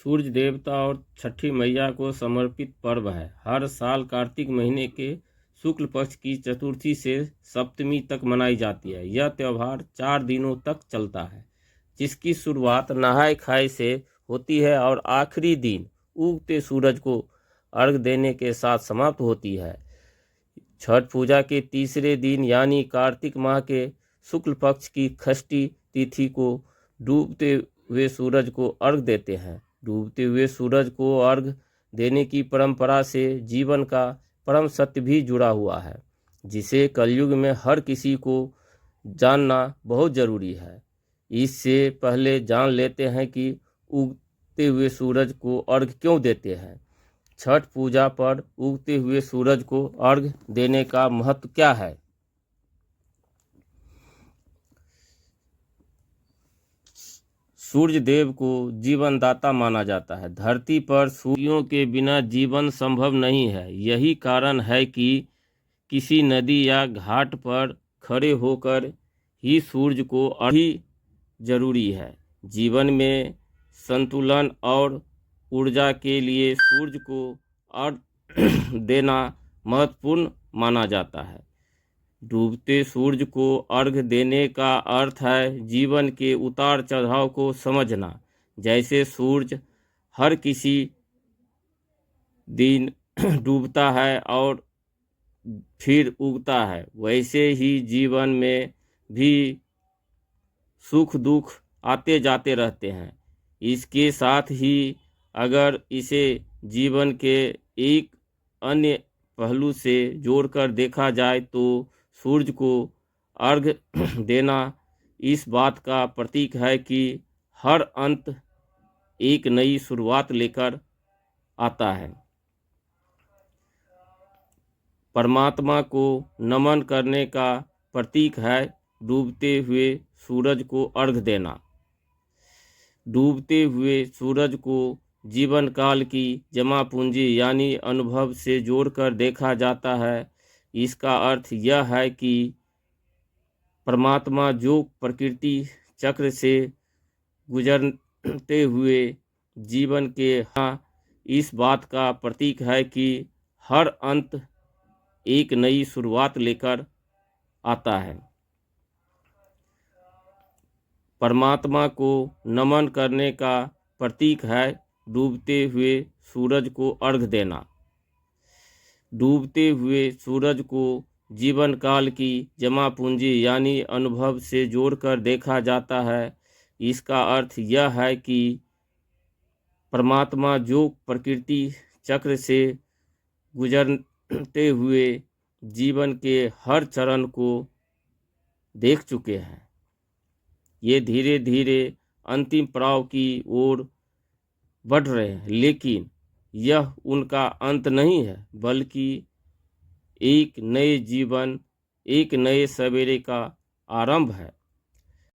सूर्य देवता और छठी मैया को समर्पित पर्व है। हर साल कार्तिक महीने के शुक्ल पक्ष की चतुर्थी से सप्तमी तक मनाई जाती है। यह त्यौहार 4 दिनों तक चलता है, जिसकी शुरुआत नहाय खाए से होती है और आखिरी दिन उगते सूरज को अर्घ देने के साथ समाप्त होती है। छठ पूजा के तीसरे दिन यानी कार्तिक माह के शुक्ल पक्ष की षष्ठी तिथि को डूबते हुए सूरज को अर्घ देते हैं। डूबते हुए सूरज को अर्घ देने की परंपरा से जीवन का परम सत्य भी जुड़ा हुआ है, जिसे कलयुग में हर किसी को जानना बहुत जरूरी है। इससे पहले जान लेते हैं कि उगते हुए सूरज को अर्घ क्यों देते हैं। छठ पूजा पर उगते हुए सूरज को अर्घ देने का महत्व क्या है। सूर्य देव को जीवनदाता माना जाता है। धरती पर सूर्यों के बिना जीवन संभव नहीं है। यही कारण है कि किसी नदी या घाट पर खड़े होकर ही सूर्य को अर्घ जरूरी है। जीवन में संतुलन और ऊर्जा के लिए सूर्य को अर्घ देना महत्वपूर्ण माना जाता है। डूबते सूर्य को अर्घ देने का अर्थ है जीवन के उतार चढ़ाव को समझना। जैसे सूर्य हर किसी दिन डूबता है और फिर उगता है, वैसे ही जीवन में भी सुख दुख आते जाते रहते हैं। इसके साथ ही अगर इसे जीवन के एक अन्य पहलू से जोड़कर देखा जाए तो सूर्य को अर्घ देना इस बात का प्रतीक है कि हर अंत एक नई शुरुआत लेकर आता है। परमात्मा को नमन करने का प्रतीक है डूबते हुए सूरज को अर्घ देना। डूबते हुए सूरज को जीवन काल की जमा पूंजी यानी अनुभव से जोड़कर देखा जाता है। इसका अर्थ यह है कि परमात्मा जो प्रकृति चक्र से गुजरते हुए जीवन के इस बात का प्रतीक है कि हर अंत एक नई शुरुआत लेकर आता है। परमात्मा को नमन करने का प्रतीक है डूबते हुए सूरज को अर्घ देना। डूबते हुए सूरज को जीवन काल की जमा पूंजी यानी अनुभव से जोड़कर देखा जाता है। इसका अर्थ यह है कि परमात्मा जो प्रकृति चक्र से गुजरते हुए जीवन के हर चरण को देख चुके हैं, ये धीरे धीरे अंतिम पड़ाव की ओर बढ़ रहे हैं, लेकिन यह उनका अंत नहीं है, बल्कि एक नए जीवन, एक नए सवेरे का आरंभ है।